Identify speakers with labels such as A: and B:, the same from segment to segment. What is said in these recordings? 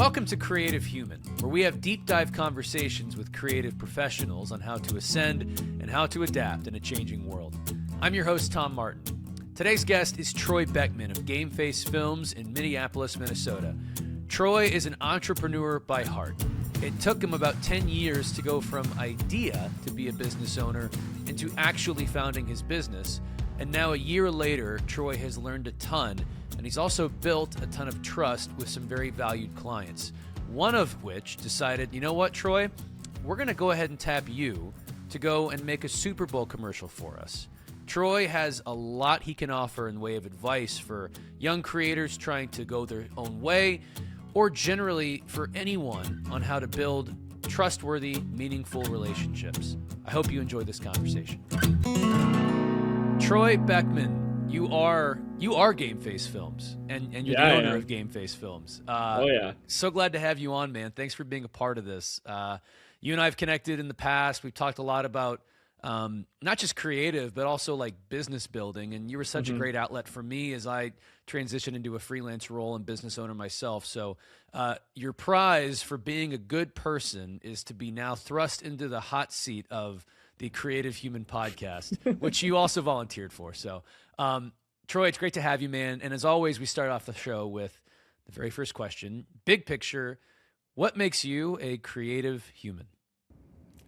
A: Welcome to Creative Human, where we have deep dive conversations with creative professionals on how to ascend and how to adapt in a changing world. I'm your host, Tom Martin. Today's guest is Troy Beckman of Game Face Films in Minneapolis, Minnesota. Troy is an entrepreneur by heart. It took him about 10 years to go from idea to be a business owner into actually founding his business. And now a year later, Troy has learned a ton, and he's also built a ton of trust with some very valued clients. One of which decided, you know what, Troy, we're going to go ahead and tap you to go and make a Super Bowl commercial for us. Troy has a lot he can offer in way of advice for young creators trying to go their own way, or generally for anyone on how to build trustworthy, meaningful relationships. I hope you enjoy this conversation. Troy Beckman, you are Game Face Films, and you're the owner of Game Face Films. So glad to have you on, man. Thanks for being a part of this. You and I have connected in the past. We've talked a lot about not just creative, but also like business building. And you were such a great outlet for me as I transitioned into a freelance role and business owner myself. So your prize for being a good person is to be now thrust into the hot seat of the Creative Human podcast, which you also volunteered for. So Troy, it's great to have you, man. And as always, we start off the show with the very first question, big picture. What makes you a creative human?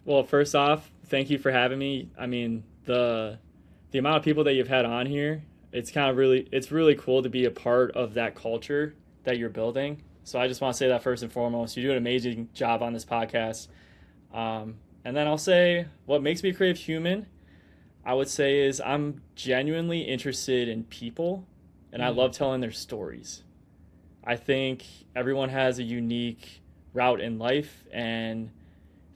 B: Well, first off, thank you for having me. I mean, the amount of people that you've had on here, it's really cool to be a part of that culture that you're building. So I just want to say that first and foremost. You do an amazing job on this podcast. And then I'll say what makes me a creative human, I would say, is I'm genuinely interested in people, and I love telling their stories. I think everyone has a unique route in life and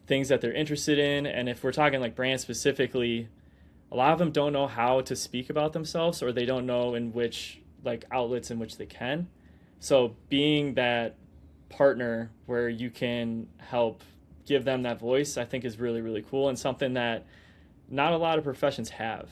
B: things that they're interested in. And if we're talking like brands specifically, a lot of them don't know how to speak about themselves, or they don't know in which like outlets in which they can. So being that partner where you can help give them that voice, I think is really, really cool, and something that not a lot of professions have.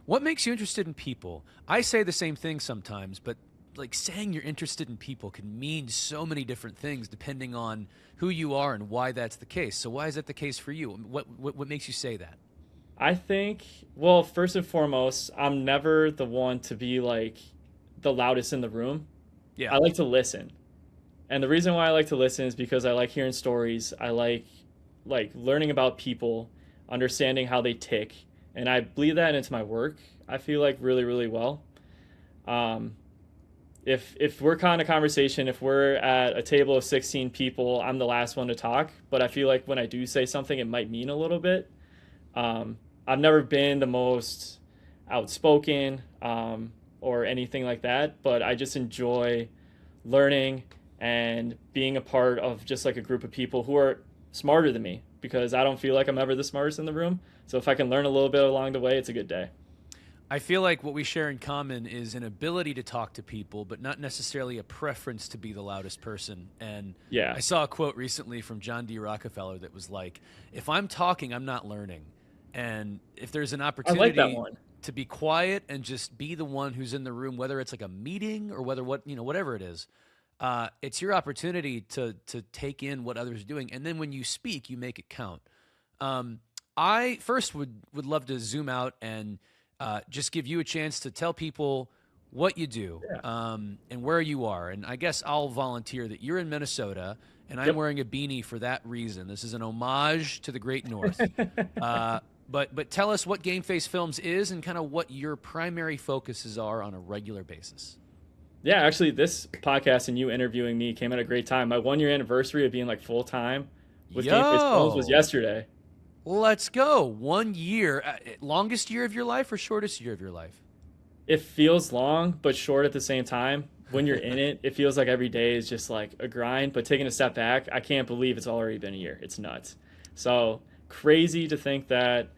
A: What makes you interested in people? I say the same thing sometimes, but like saying you're interested in people can mean so many different things depending on who you are and why that's the case. So why is that the case for you? What makes you say that?
B: I think, well, first and foremost, I'm never the one to be like the loudest in the room.
A: Yeah.
B: I like to listen. And the reason why I like to listen is because I like hearing stories. I like learning about people, understanding how they tick, and I bleed that into my work, I feel like, really, really well. If we're kind of conversation, if we're at a table of 16 people, I'm the last one to talk, but I feel like when I do say something, it might mean a little bit. I've never been the most outspoken or anything like that, but I just enjoy learning and being a part of just like a group of people who are smarter than me, because I don't feel like I'm ever the smartest in the room. So if I can learn a little bit along the way, it's a good day.
A: I feel like what we share in common is an ability to talk to people, but not necessarily a preference to be the loudest person. And
B: yeah,
A: I saw a quote recently from John D. Rockefeller that was like, if I'm talking, I'm not learning. And if there's an opportunity to be quiet and just be the one who's in the room, whether it's like a meeting or whatever it is, it's your opportunity to take in what others are doing. And then when you speak, you make it count. I first would love to zoom out and just give you a chance to tell people what you do and where you are. And I guess I'll volunteer that you're in Minnesota, and I'm wearing a beanie for that reason. This is an homage to the Great North. But tell us what Game Face Films is and kind of what your primary focuses are on a regular basis.
B: Yeah, actually, this podcast and you interviewing me came at a great time. My 1 year anniversary of being like full time with Game Face Films was yesterday.
A: Let's go. 1 year. Longest year of your life or shortest year of your life?
B: It feels long, but short at the same time. When you're in it, it feels like every day is just like a grind. But taking a step back, I can't believe it's already been a year. It's nuts. So crazy to think that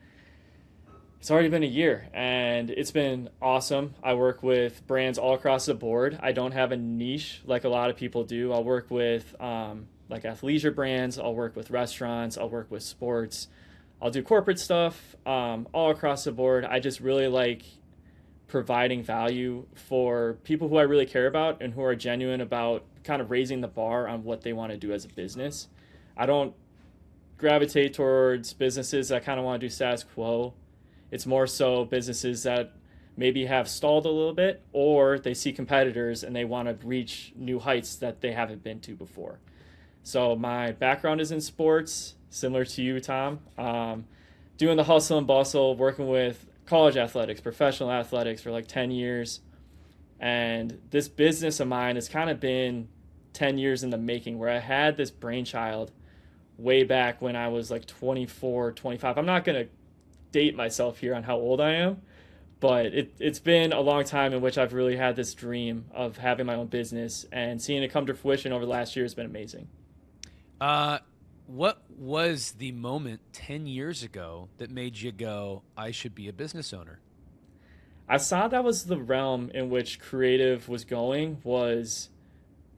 B: it's already been a year, and it's been awesome. I work with brands all across the board. I don't have a niche like a lot of people do. I'll work with like athleisure brands. I'll work with restaurants. I'll work with sports. I'll do corporate stuff all across the board. I just really like providing value for people who I really care about and who are genuine about kind of raising the bar on what they want to do as a business. I don't gravitate towards businesses that kind of want to do status quo. It's more so businesses that maybe have stalled a little bit, or they see competitors and they want to reach new heights that they haven't been to before. So my background is in sports, similar to you, Tom. Doing the hustle and bustle, working with college athletics, professional athletics for like 10 years. And this business of mine has kind of been 10 years in the making, where I had this brainchild way back when I was like 24, 25. I'm not going to date myself here on how old I am, but it's been a long time in which I've really had this dream of having my own business, and seeing it come to fruition over the last year has been amazing.
A: What was the moment 10 years ago that made you go, I should be a business owner?
B: I saw that was the realm in which creative was going, was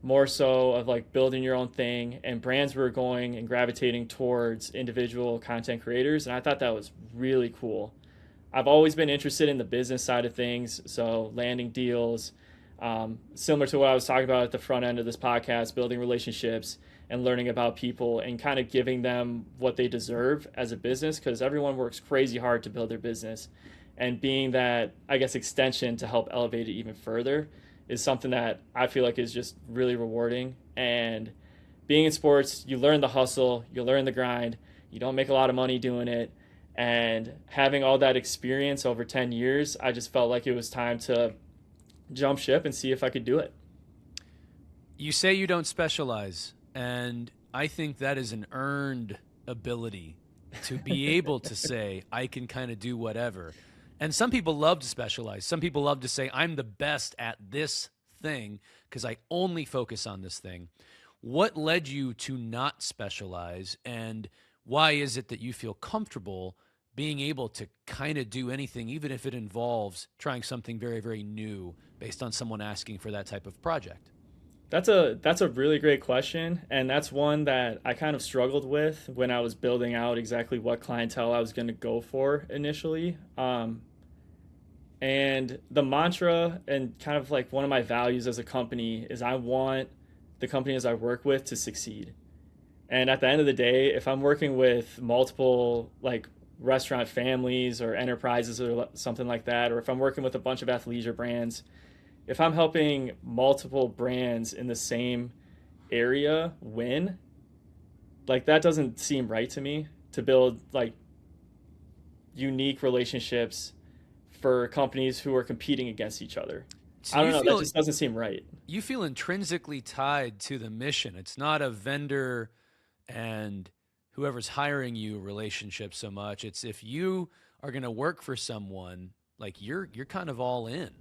B: more so of like building your own thing, and brands were going and gravitating towards individual content creators. And I thought that was really cool. I've always been interested in the business side of things, so landing deals, similar to what I was talking about at the front end of this podcast, building relationships and learning about people and kind of giving them what they deserve as a business, because everyone works crazy hard to build their business. And being that, I guess, extension to help elevate it even further is something that I feel like is just really rewarding. And being in sports, you learn the hustle, you learn the grind, you don't make a lot of money doing it. And having all that experience over 10 years, I just felt like it was time to jump ship and see if I could do it.
A: You say you don't specialize, and I think that is an earned ability to be able to say, I can kind of do whatever. And some people love to specialize. Some people love to say, I'm the best at this thing because I only focus on this thing. What led you to not specialize, and why is it that you feel comfortable being able to kind of do anything, even if it involves trying something very, very new based on someone asking for that type of project?
B: That's a really great question, and that's one that I kind of struggled with when I was building out exactly what clientele I was going to go for initially. And the mantra and kind of like one of my values as a company is I want the companies I work with to succeed. And at the end of the day, if I'm working with multiple like restaurant families or enterprises or something like that, or if I'm working with a bunch of athleisure brands, if I'm helping multiple brands in the same area win, like that doesn't seem right to me, to build like unique relationships for companies who are competing against each other.
A: So
B: I don't know, that just doesn't seem right.
A: You feel intrinsically tied to the mission. It's not a vendor and whoever's hiring you relationship so much. It's if you are going to work for someone, like you're kind of all in.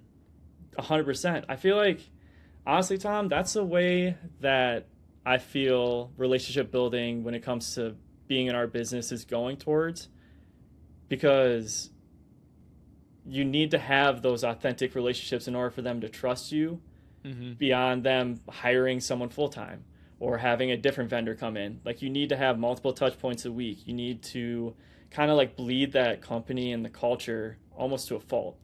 B: 100%. I feel like, honestly, Tom, that's the way that I feel relationship building when it comes to being in our business is going towards, because you need to have those authentic relationships in order for them to trust you, beyond them hiring someone full-time or having a different vendor come in. Like, you need to have multiple touch points a week. You need to kind of like bleed that company and the culture almost to a fault.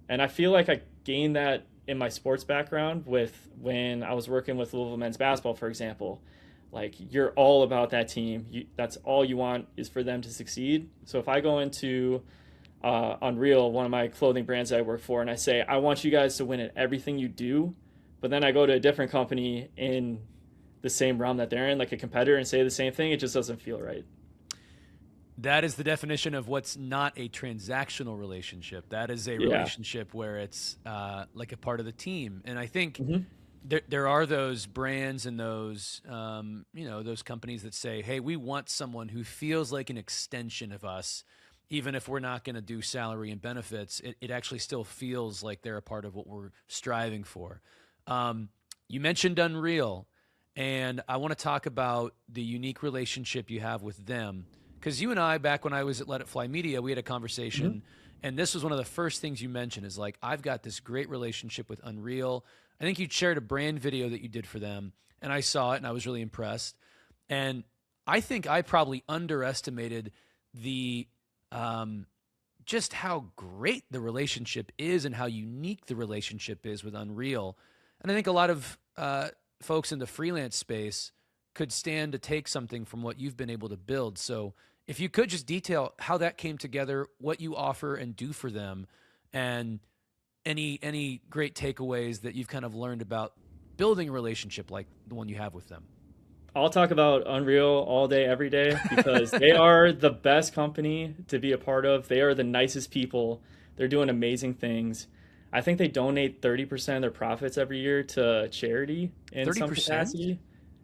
B: And I feel like I gained that in my sports background with when I was working with Louisville men's basketball, for example. Like, you're all about that team. That's all you want is for them to succeed. So if I go into Unreal, one of my clothing brands that I work for, and I say, I want you guys to win at everything you do, but then I go to a different company in the same realm that they're in, like a competitor, and say the same thing, it just doesn't feel right.
A: That is the definition of what's not a transactional relationship. That is a relationship where it's like a part of the team. And I think there are those brands and those, those companies that say, hey, we want someone who feels like an extension of us. Even if we're not going to do salary and benefits, it actually still feels like they're a part of what we're striving for. You mentioned Unreal, and I want to talk about the unique relationship you have with them. Because you and I, back when I was at Let It Fly Media, we had a conversation, and this was one of the first things you mentioned is like, I've got this great relationship with Unreal. I think you shared a brand video that you did for them, and I saw it, and I was really impressed. And I think I probably underestimated the just how great the relationship is and how unique the relationship is with Unreal. And I think a lot of folks in the freelance space could stand to take something from what you've been able to build. So if you could just detail how that came together, what you offer and do for them, and any great takeaways that you've kind of learned about building a relationship like the one you have with them.
B: I'll talk about Unreal all day, every day, because they are the best company to be a part of. They are the nicest people. They're doing amazing things. I think they donate 30% of their profits every year to charity in some
A: 30%?
B: capacity.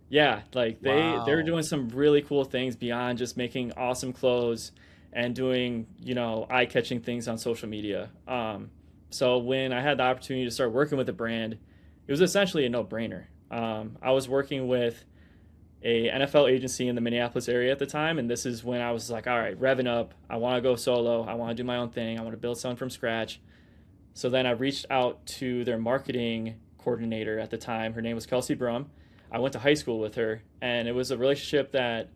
B: Yeah, like they're
A: Wow.
B: doing some really cool things beyond just making awesome clothes and doing, eye-catching things on social media. So when I had the opportunity to start working with a brand, it was essentially a no-brainer. I was working with a NFL agency in the Minneapolis area at the time, and this is when I was like, all right, revving up. I want to go solo. I want to do my own thing. I want to build something from scratch. So then I reached out to their marketing coordinator at the time. Her name was Kelsey Brum. I went to high school with her, and it was a relationship that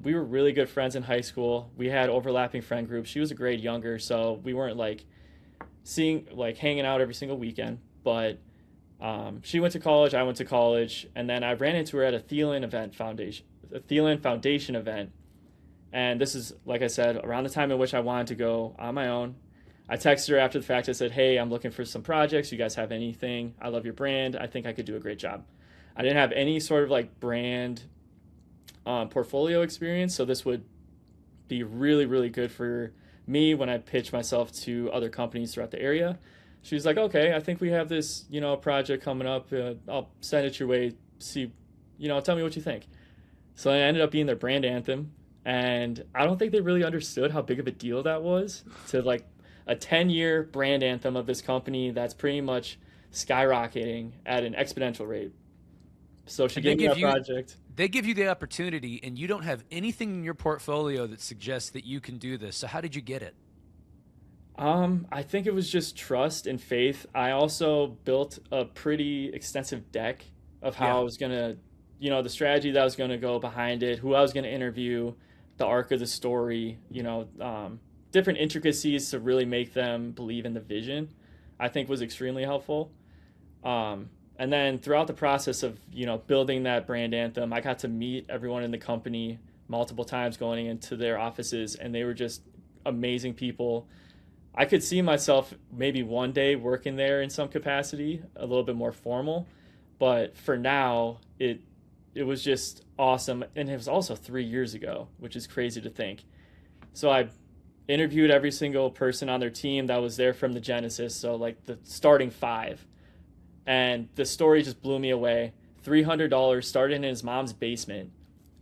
B: we were really good friends in high school. We had overlapping friend groups. She was a grade younger, so we weren't hanging out every single weekend. But she went to college, I went to college, and then I ran into her at a Thielen Foundation event. And this is, like I said, around the time in which I wanted to go on my own. I texted her after the fact. I said, hey, I'm looking for some projects. You guys have anything? I love your brand. I think I could do a great job. I didn't have any sort of like brand portfolio experience, so this would be really, really good for me when I pitch myself to other companies throughout the area. She was like, okay, I think we have this, project coming up. I'll send it your way. See, tell me what you think. So I ended up being their brand anthem. And I don't think they really understood how big of a deal that was to like a 10-year brand anthem of this company that's pretty much skyrocketing at an exponential rate. So she
A: And they
B: gave me
A: give
B: that
A: you
B: project.
A: they give you the opportunity, and you don't have anything in your portfolio that suggests that you can do this. So how did you get it?
B: I think it was just trust and faith. I also built a pretty extensive deck of how
A: Yeah.
B: I was gonna, the strategy that I was gonna go behind it, who I was gonna interview, the arc of the story, different intricacies to really make them believe in the vision. I think was extremely helpful. And then throughout the process of building that brand anthem, I got to meet everyone in the company multiple times going into their offices, and they were just amazing people. I could see myself maybe one day working there in some capacity, a little bit more formal, but for now, it was just awesome, and it was also 3 years ago, which is crazy to think. So I interviewed every single person on their team that was there from the Genesis, so like the starting five, and the story just blew me away. $300 started in his mom's basement,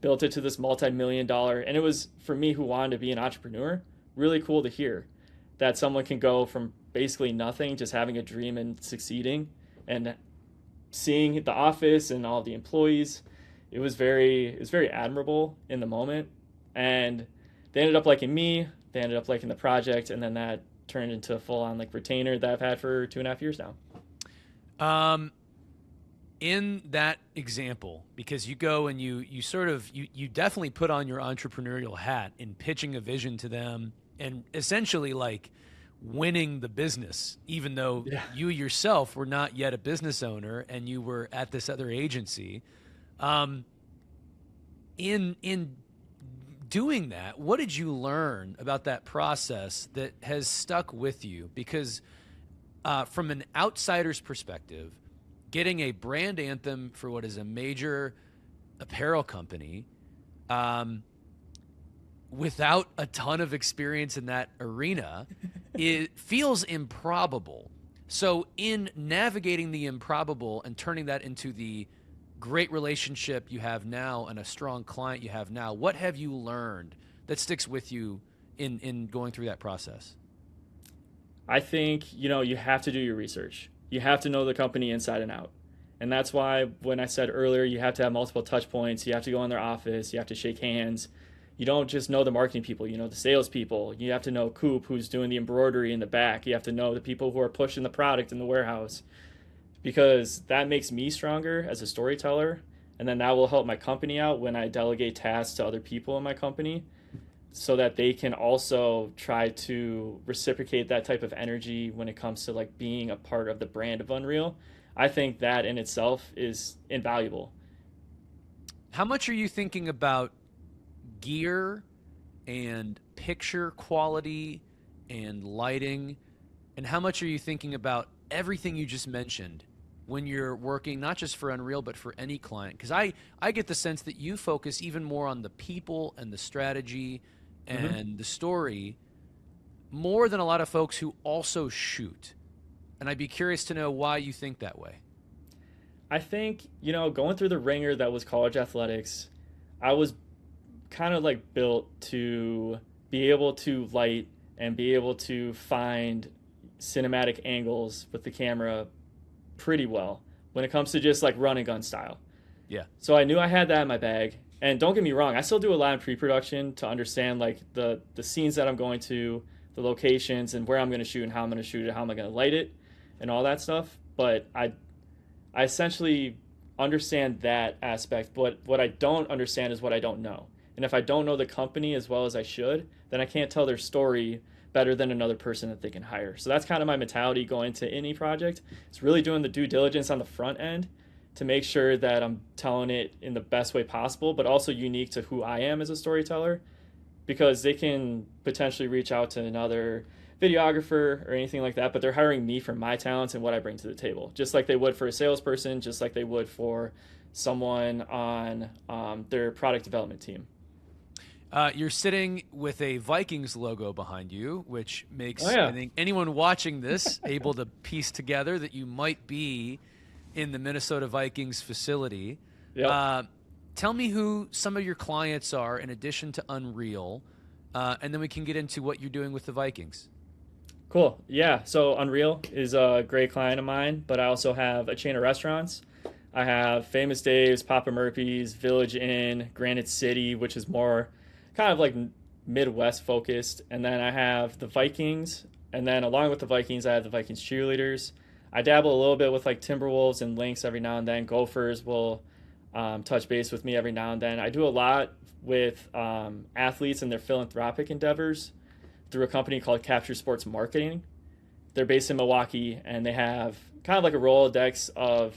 B: built it to this multi-million-dollar, and it was for me who wanted to be an entrepreneur. Really cool to hear that someone can go from basically nothing, just having a dream and succeeding, and seeing the office and all the employees. It was very admirable in the moment, and they ended up liking me. They ended up liking the project, and then that turned into a full-on like retainer that I've had for 2.5 years now.
A: Um, in that example, because you go and you sort of you definitely put on your entrepreneurial hat in pitching a vision to them and essentially like winning the business, even though
B: Yeah.
A: you yourself were not yet a business owner and you were at this other agency. Um, in doing that, what did you learn about that process that has stuck with you? Because from an outsider's perspective, getting a brand anthem for what is a major apparel company without a ton of experience in that arena, it feels improbable. So, in navigating the improbable and turning that into the great relationship you have now and a strong client you have now, what have you learned that sticks with you in going through that process?
B: I think, you have to do your research. You have to know the company inside and out. And that's why when I said earlier, you have to have multiple touch points. You have to go in their office. You have to shake hands. You don't just know the marketing people, you know the sales people. You have to know Coop, who's doing the embroidery in the back. You have to know the people who are pushing the product in the warehouse, because that makes me stronger as a storyteller. And then that will help my company out when I delegate tasks to other people in my company. so that they can also try to reciprocate that type of energy when it comes to like being a part of the brand of Unreal. I think that in itself is invaluable.
A: How much are you thinking about gear and picture quality and lighting? And how much are you thinking about everything you just mentioned when you're working, not just for Unreal, but for any client? Because I get the sense that you focus even more on the people and the strategy
B: Hmm.
A: and the story more than a lot of folks who also shoot. And I'd be curious to know why you think that way.
B: I think, going through the ringer that was college athletics, I was kind of like built to be able to light and be able to find cinematic angles with the camera pretty well when it comes to just like run and gun style.
A: Yeah.
B: So I knew I had that in my bag. And don't get me wrong, I still do a lot in pre-production to understand like the scenes that I'm going to, the locations and where I'm going to shoot and how I'm going to shoot it, how am I going to light it and all that stuff. But I essentially understand that aspect, but what I don't understand is what I don't know. And if I don't know the company as well as I should, then I can't tell their story better than another person that they can hire. So that's kind of my mentality going into any project. It's really doing the due diligence on the front end to make sure that I'm telling it in the best way possible, but also unique to who I am as a storyteller, because they can potentially reach out to another videographer or anything like that, but they're hiring me for my talents and what I bring to the table, just like they would for a salesperson, just like they would for someone on their product development team.
A: You're sitting with a Vikings logo behind you, which
B: Oh
A: makes, I
B: yeah.
A: think, anyone watching this able to piece together that you might be in the Minnesota Vikings facility.
B: Yep.
A: Tell me who some of your clients are in addition to Unreal, and then we can get into what you're doing with the Vikings.
B: Cool. Yeah. So Unreal is a great client of mine, but I also have a chain of restaurants. I have Famous Dave's, Papa Murphy's, Village Inn, Granite City, which is more kind of like Midwest focused. And then I have the Vikings. And then along with the Vikings, I have the Vikings cheerleaders. I dabble a little bit with like Timberwolves and Lynx every now and then. Gophers will touch base with me every now and then. I do a lot with athletes and their philanthropic endeavors through a company called Capture Sports Marketing. They're based in Milwaukee, and they have kind of like a Rolodex of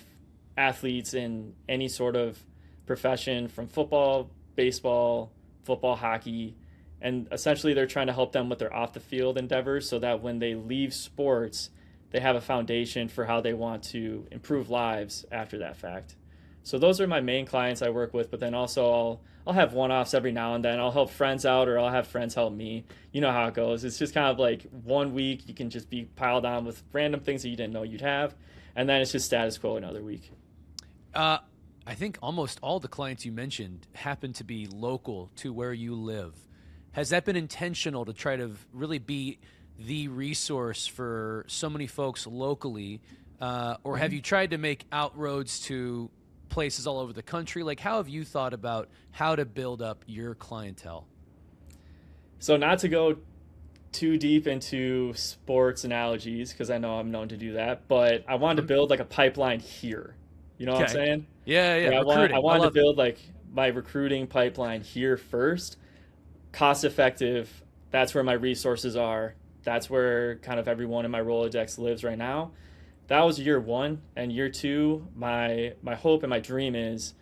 B: athletes in any sort of profession from football, baseball, football, hockey, and essentially they're trying to help them with their off the field endeavors so that when they leave sports, they have a foundation for how they want to improve lives after that fact. So those are my main clients I work with, but then also I'll have one-offs every now and then. I'll help friends out or I'll have friends help me. You know how it goes. It's just kind of like one week you can just be piled on with random things that you didn't know you'd have, and then it's just status quo another week.
A: Uh, I think almost all the clients you mentioned happen to be local to where you live. Has that been intentional to try to really be the resource for so many folks locally, or have you tried to make outroads to places all over the country? Like, how have you thought about how to build up your clientele?
B: So not to go too deep into sports analogies because I know I'm known to do that, but I wanted to
A: Um,
B: build like a pipeline here. You know what I'm
A: Okay.
B: saying?
A: Yeah, yeah.
B: Like I
A: Recruiting. I
B: wanted to
A: love it.
B: build like my recruiting pipeline here first, cost effective. That's where my resources are. That's where kind of everyone in my Rolodex lives right now. That was year one, and year two, my hope and my dream is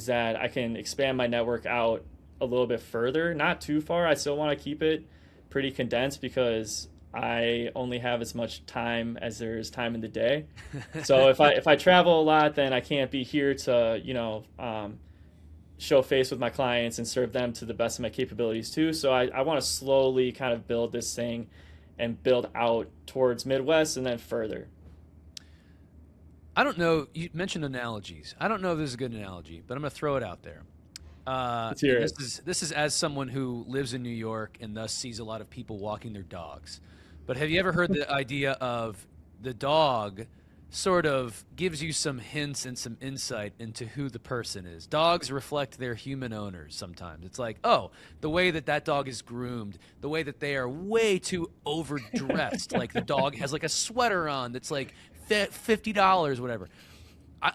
B: that I can expand my network out a little bit further, not too far. I still want to keep it pretty condensed because I only have as much time as there is time in the day. So if I travel a lot, then I can't be here to show face with my clients and serve them to the best of my capabilities too. So I want to slowly kind of build this thing and build out towards Midwest and then further.
A: I don't know. You mentioned analogies. I don't know if this is a good analogy, but I'm going to throw it out there.
B: Let's hear
A: And
B: it.
A: this is as someone who lives in New York and thus sees a lot of people walking their dogs. But have you ever heard the idea of the dog sort of gives you some hints and some insight into who the person is? Dogs reflect their human owners sometimes. It's like, oh, the way that that dog is groomed, the way that they are way too overdressed. Like the dog has like a sweater on that's like $50, whatever.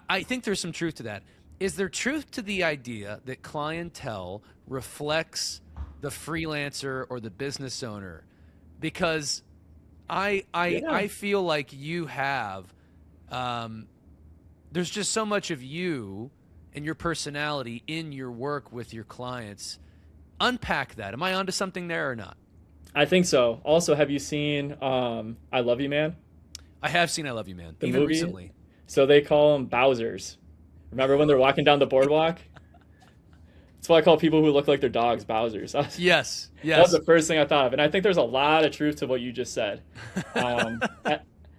A: I think there's some truth to that. Is there truth to the idea that clientele reflects the freelancer or the business owner, because I
B: Yeah.
A: feel like you have there's just so much of you and your personality in your work with your clients. Unpack that. Am I onto something there or not?
B: I think so. Also, have you seen I Love You Man,
A: I have seen I Love You Man,
B: the
A: even
B: movie?
A: recently.
B: So they call them Bowsers. Remember when they're walking down the boardwalk? That's why I call people who look like their dogs Bowsers.
A: Yes,
B: That was
A: yes.
B: the first thing I thought of, and I think there's a lot of truth to what you just said.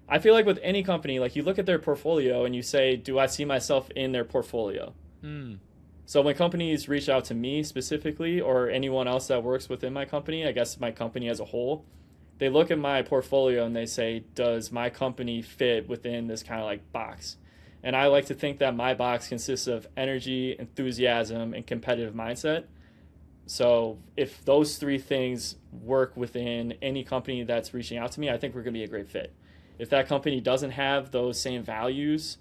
B: I feel like with any company, like you look at their portfolio and you say, "Do I see myself in their portfolio?"
A: Hmm.
B: So when companies reach out to me specifically, or anyone else that works within my company, I guess my company as a whole, they look at my portfolio and they say, "Does my company fit within this kind of like box?" And I like to think that my box consists of energy, enthusiasm, and competitive mindset. So if those three things work within any company that's reaching out to me, I think we're going to be a great fit. If that company doesn't have those same values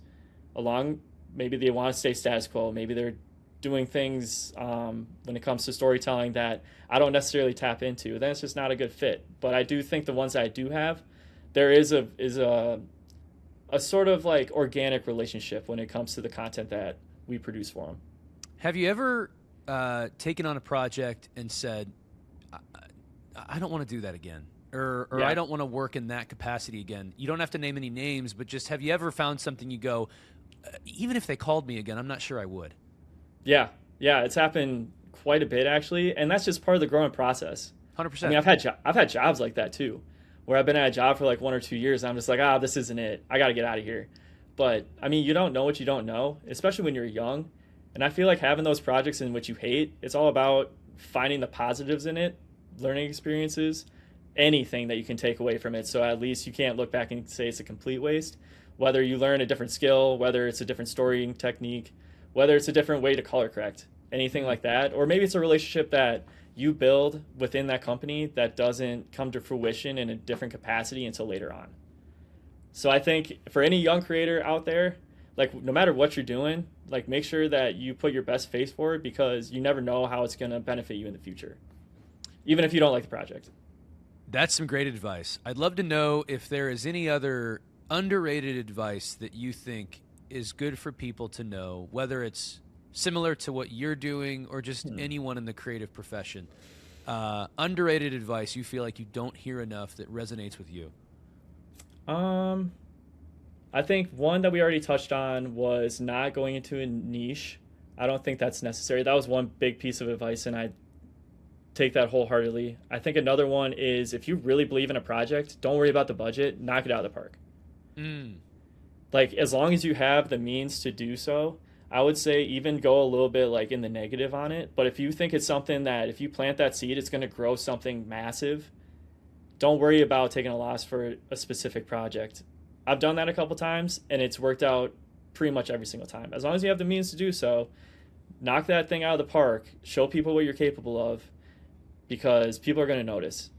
B: along, maybe they want to stay status quo, maybe they're doing things when it comes to storytelling that I don't necessarily tap into, then it's just not a good fit. But I do think the ones that I do have, there is a sort of like organic relationship when it comes to the content that we produce for them.
A: Have you ever taken on a project and said, I, I don't want to do that again? Or I
B: Yeah,
A: don't want to work in that capacity again. You don't have to name any names, but just have you ever found something you go, even if they called me again, I'm not sure I would.
B: yeah, yeah. It's happened quite a bit actually, and that's just part of the growing process. I mean,
A: 100%.
B: I've had jobs like that too, where I've been at a job for like 1 or 2 years, and I'm just like, this isn't it. I got to get out of here. But I mean, you don't know what you don't know, especially when you're young. And I feel like having those projects in which you hate, it's all about finding the positives in it, learning experiences, anything that you can take away from it. So at least you can't look back and say it's a complete waste. Whether you learn a different skill, whether it's a different storying technique, whether it's a different way to color correct, anything
A: Mm.
B: like that, or maybe it's a relationship that you build within that company that doesn't come to fruition in a different capacity until later on. So I think for any young creator out there, like no matter what you're doing, like make sure that you put your best face forward because you never know how it's going to benefit you in the future, even if you don't like the project.
A: That's some great advice. I'd love to know if there is any other underrated advice that you think is good for people to know, whether it's similar to what you're doing or just
B: Hmm.
A: anyone in the creative profession. Underrated advice you feel like you don't hear enough that resonates with you.
B: Um, I think one that we already touched on was not going into a niche. I don't think that's necessary. That was one big piece of advice, and I take that wholeheartedly. I think another one is if you really believe in a project, don't worry about the budget, knock it out of the park.
A: Mm.
B: Like as long as you have the means to do so, I would say even go a little bit like in the negative on it. But if you think it's something that if you plant that seed, it's going to grow something massive, don't worry about taking a loss for a specific project. I've done that a couple times and it's worked out pretty much every single time. As long as you have the means to do so, knock that thing out of the park, show people what you're capable of because people are going to notice.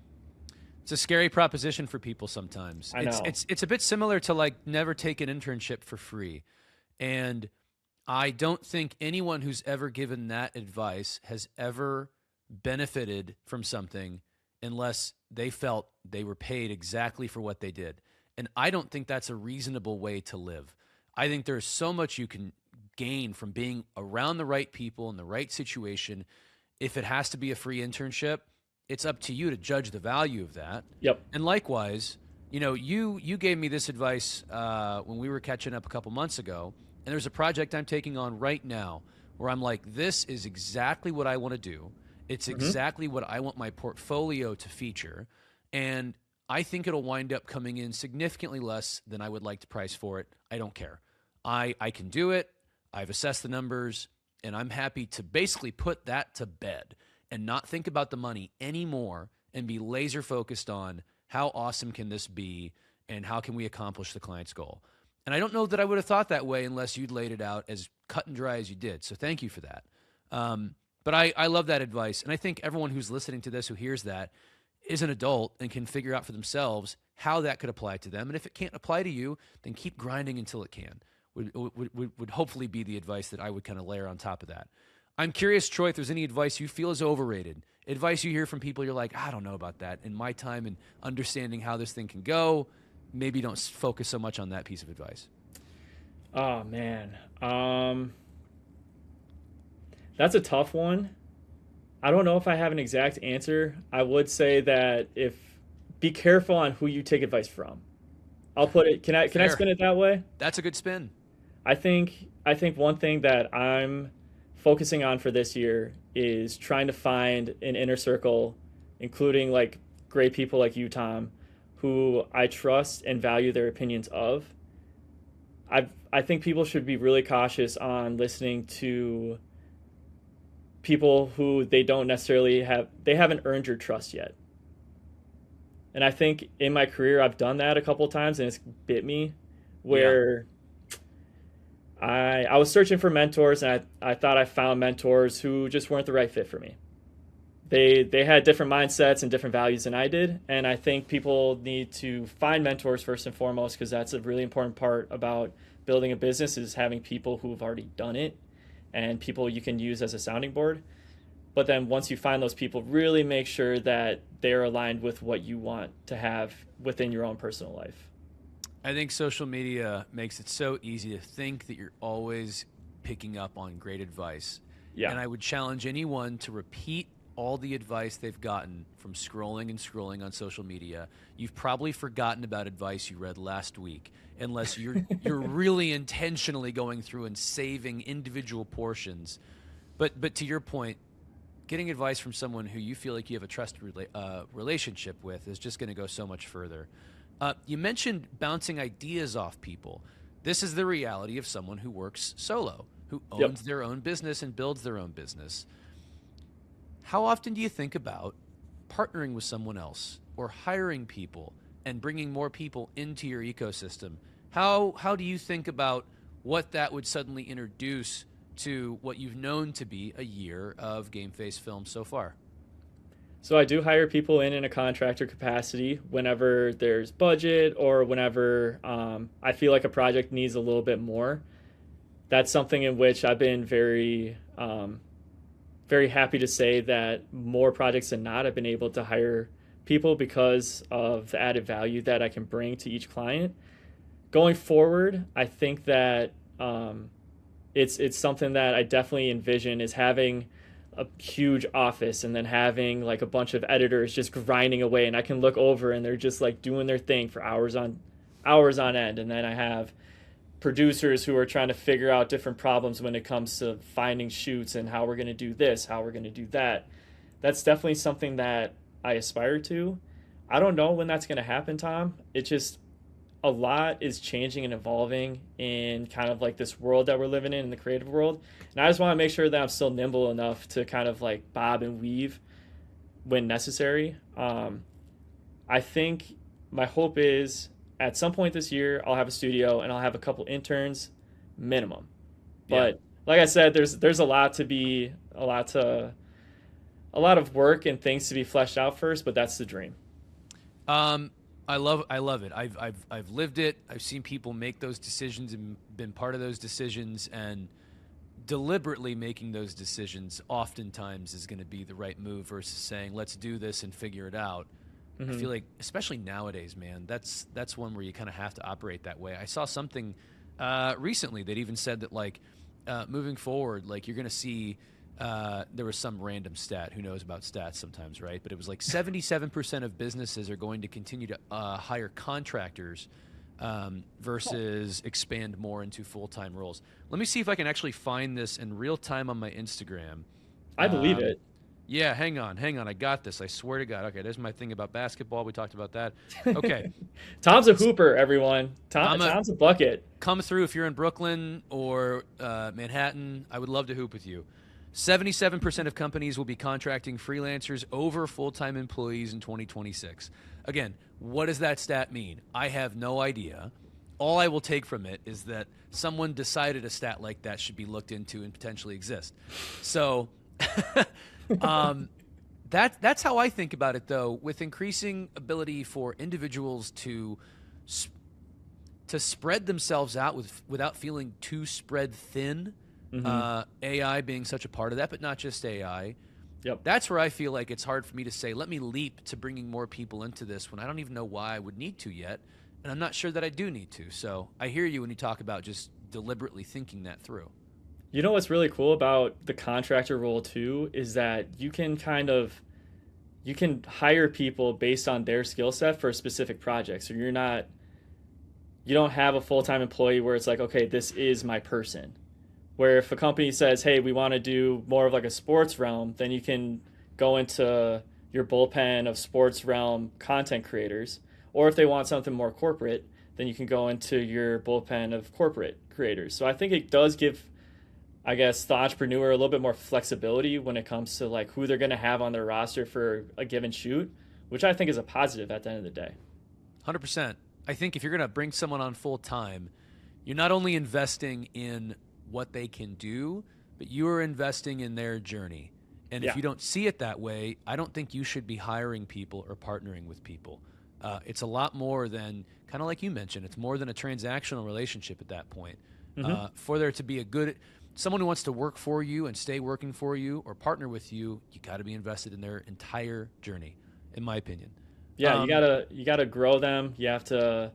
A: It's a scary proposition for people sometimes.
B: I
A: It's
B: know.
A: it's it's a bit similar to like never take an internship for free. And I don't think anyone who's ever given that advice has ever benefited from something unless they felt they were paid exactly for what they did. And I don't think that's a reasonable way to live. I think there's so much you can gain from being around the right people in the right situation. If it has to be a free internship, it's up to you to judge the value of that.
B: Yep.
A: And likewise, you gave me this advice when we were catching up a couple months ago, and there's a project I'm taking on right now where I'm like, this is exactly what I want to do. It's
B: Hmm.
A: exactly what I want my portfolio to feature, and I think it'll wind up coming in significantly less than I would like to price for it. I don't care. I can do it. I've assessed the numbers, and I'm happy to basically put that to bed and not think about the money anymore and be laser focused on how awesome can this be and how can we accomplish the client's goal. And I don't know that I would have thought that way unless you'd laid it out as cut and dry as you did. So thank you for that. But I love that advice. And I think everyone who's listening to this, who hears that, is an adult and can figure out for themselves how that could apply to them. And if it can't apply to you, then keep grinding until it can, would hopefully be the advice that I would kind of layer on top of that. I'm curious, Troy, if there's any advice you feel is overrated. Advice you hear from people you're like, I don't know about that. In my time and understanding how this thing can go, maybe don't focus so much on that piece of advice.
B: Oh man, that's a tough one. I don't know if I have an exact answer. I would say that if be careful on who you take advice from. I'll put it. Can I
A: Fair.
B: spin it that way?
A: That's a good spin.
B: I think one thing that I'm focusing on for this year is trying to find an inner circle, including like great people like you, Tom, who I trust and value their opinions of. I think people should be really cautious on listening to people who they haven't earned your trust yet. And I think in my career I've done that a couple of times and it's bit me
A: Yeah.
B: where I was searching for mentors and I thought I found mentors who just weren't the right fit for me. They had different mindsets and different values than I did, and I think people need to find mentors first and foremost because that's a really important part about building a business is having people who have already done it and people you can use as a sounding board. But then once you find those people, really make sure that they're aligned with what you want to have within your own personal life.
A: I think social media makes it so easy to think that you're always picking up on great advice.
B: Yeah.
A: And I would challenge anyone to repeat all the advice they've gotten from scrolling and scrolling on social media. You've probably forgotten about advice you read last week, unless you're really intentionally going through and saving individual portions. But to your point, getting advice from someone who you feel like you have a trusted relationship with is just going to go so much further. You mentioned bouncing ideas off people. This is the reality of someone who works solo, who owns their own business and builds their own business. How often do you think about partnering with someone else or hiring people and bringing more people into your ecosystem? How do you think about what that would suddenly introduce to what you've known to be a year of Game Face Films so far?
B: So I do hire people in a contractor capacity whenever there's budget or whenever I feel like a project needs a little bit more. That's something in which I've been very happy to say that more projects than not, I've been able to hire people because of the added value that I can bring to each client. Going forward, I think that it's something that I definitely envision is having a huge office and then having like a bunch of editors just grinding away, and I can look over and they're just like doing their thing for hours on end, and then I have producers who are trying to figure out different problems when it comes to finding shoots and how we're going to do this, how we're going to do that. That's definitely something that I aspire to. I don't know when that's going to happen, Tom. It just a lot is changing and evolving in kind of like this world that we're living in the creative world. And I just want to make sure that I'm still nimble enough to kind of like bob and weave when necessary. I think my hope is at some point this year, I'll have a studio and I'll have a couple interns minimum. But like I said, there's a lot of work and things to be fleshed out first, but that's the dream.
A: I love it. I've lived it. I've seen people make those decisions and been part of those decisions, and deliberately making those decisions oftentimes is going to be the right move versus saying, let's do this and figure it out. I feel like, especially nowadays, man, that's one where you kind of have to operate that way. I saw something recently that even said that, like, moving forward, like, you're going to see there was some random stat. Who knows about stats sometimes, right? But it was like 77% of businesses are going to continue to hire contractors versus expand more into full-time roles. Let me see if I can actually find this in real time on my Instagram.
B: I believe it.
A: Yeah, hang on. I got this. I swear to God. Okay, there's my thing about basketball. We talked about that. Okay.
B: Tom's a hooper, everyone. Tom's a bucket.
A: Come through if you're in Brooklyn or Manhattan. I would love to hoop with you. 77% of companies will be contracting freelancers over full-time employees in 2026. Again, what does that stat mean? I have no idea. All I will take from it is that someone decided a stat like that should be looked into and potentially exist. So that's how I think about it, though, with increasing ability for individuals to spread themselves out without feeling too spread thin. AI being such a part of that, but not just AI.
B: Yep.
A: That's where I feel like it's hard for me to say, let me leap to bringing more people into this when I don't even know why I would need to yet. And I'm not sure that I do need to. So I hear you when you talk about just deliberately thinking that through.
B: You know what's really cool about the contractor role too is that you can hire people based on their skill set for a specific project. So you don't have a full-time employee where it's like, okay, this is my person. Where if a company says, hey, we want to do more of like a sports realm, then you can go into your bullpen of sports realm content creators. Or if they want something more corporate, then you can go into your bullpen of corporate creators. So I think it does give, I guess, the entrepreneur a little bit more flexibility when it comes to like who they're going to have on their roster for a given shoot, which I think is a positive at the end of the day.
A: 100%. I think if you're going to bring someone on full time, you're not only investing in what they can do, but you are investing in their journey. And if you don't see it that way, I don't think you should be hiring people or partnering with people. It's a lot more than, kind of like you mentioned, it's more than a transactional relationship at that point. For there to be someone who wants to work for you and stay working for you or partner with you, you got to be invested in their entire journey, in my opinion.
B: Yeah, you gotta grow them. You have to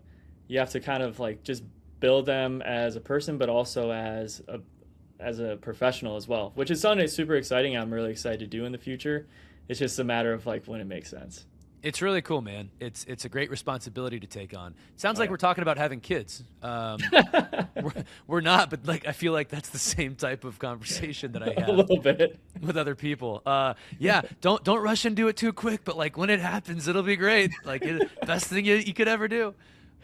B: kind of like just build them as a person, but also as a professional as well, which is something that's super exciting. I'm really excited to do in the future. It's just a matter of like when it makes sense.
A: It's really cool, man. It's a great responsibility to take on. Sounds like we're talking about having kids. We're not, but like I feel like that's the same type of conversation that I have
B: a little bit
A: with other people. Yeah, don't rush and do it too quick, but like when it happens, it'll be great. Like best thing you could ever do.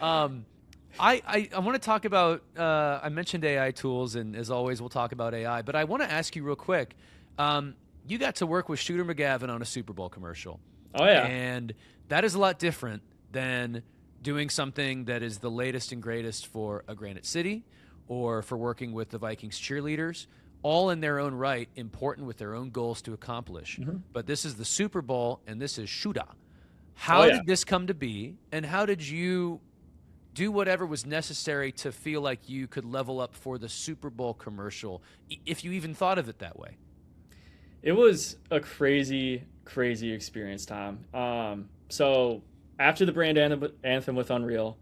A: I want to talk about. I mentioned AI tools, and as always, we'll talk about AI. But I want to ask you real quick. You got to work with Shooter McGavin on a Super Bowl commercial.
B: Oh, yeah.
A: And that is a lot different than doing something that is the latest and greatest for a Granite City or for working with the Vikings cheerleaders, all in their own right, important with their own goals to accomplish. But this is the Super Bowl, and this is Shooter. How did this come to be, and how did you do whatever was necessary to feel like you could level up for the Super Bowl commercial, if you even thought of it that way?
B: It was a crazy experience, Tom. So after the brand anthem with Unreal,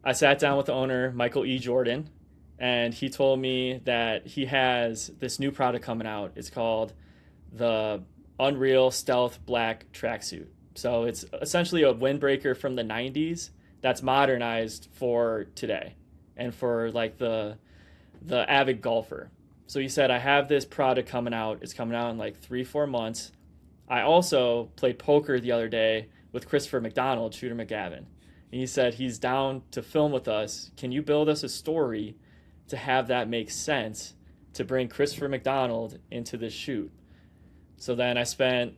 B: I sat down with the owner, Michael E. Jordan, and he told me that he has this new product coming out. It's called the Unreal Stealth Black Tracksuit. So it's essentially a windbreaker from the 90s that's modernized for today and for like the avid golfer. So he said, I have this product coming out. It's coming out in like 3-4 months. I also played poker the other day with Christopher McDonald, Shooter McGavin. And he said he's down to film with us. Can you build us a story to have that make sense to bring Christopher McDonald into this shoot? So then I spent,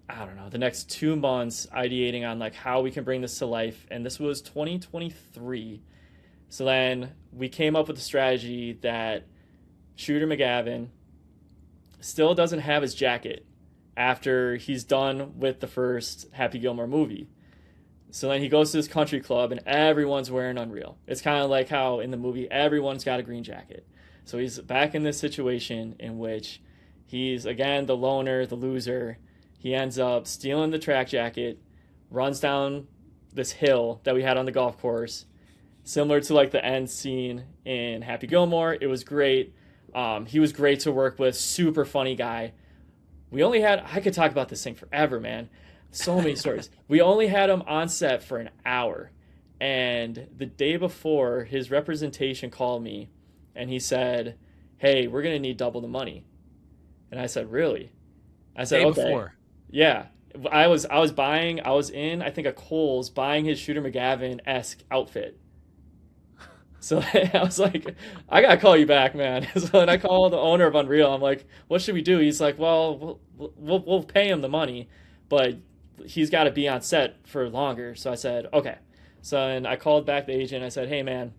B: I don't know, the next 2 months ideating on like how we can bring this to life. And this was 2023. So then we came up with a strategy that Shooter McGavin still doesn't have his jacket after he's done with the first Happy Gilmore movie. So then he goes to this country club and everyone's wearing Unreal. It's kind of like how in the movie everyone's got a green jacket. So he's back in this situation in which he's, again, the loner, the loser. He ends up stealing the track jacket, runs down this hill that we had on the golf course, similar to like the end scene in Happy Gilmore. It was great. He was great to work with, super funny guy. I could talk about this thing forever, man. So many stories. We only had him on set for an hour. And the day before, his representation called me and he said, hey, we're going to need double the money. And I said, really? I said, okay.
A: Before.
B: Yeah. I was in, I think, a Kohl's buying his Shooter McGavin-esque outfit. So I was like, I got to call you back, man. So then I called the owner of Unreal. I'm like, what should we do? He's like, well, we'll pay him the money, but he's got to be on set for longer. So I said, okay. So then I called back the agent. I said, hey, man,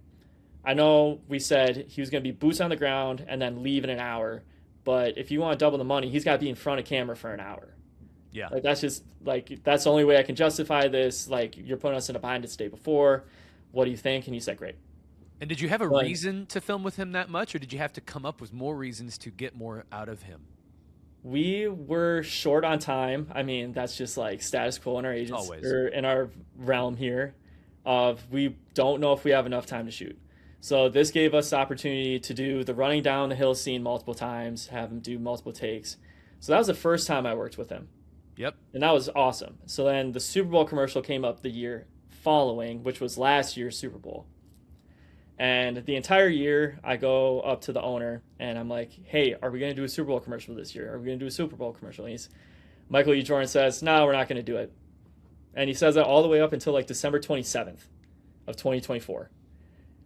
B: I know we said he was going to be boots on the ground and then leave in an hour. But if you want to double the money, he's got to be in front of camera for an hour.
A: Yeah.
B: Like, that's just, like, that's the only way I can justify this. Like, you're putting us in a bind the day before. What do you think? And he said, great.
A: And did you have a
B: But
A: reason to film with him that much, or did you have to come up with more reasons to get more out of him?
B: we were short on time. I mean, that's just like status quo in our agents
A: Always.
B: or in our realm here. Of we don't know if we have enough time to shoot. So this gave us the opportunity to do the running down the hill scene multiple times, have him do multiple takes. So that was the first time I worked with him,
A: Yep.
B: and that was awesome. So then the Super Bowl commercial came up the year following, which was last year's Super Bowl. And the entire year, I go up to the owner and I'm like, "Hey, are we going to do a Super Bowl commercial this year? Are we going to do a Super Bowl commercial?" And Michael E. Jordan says, "No, we're not going to do it." And he says that all the way up until like December 27th of 2024.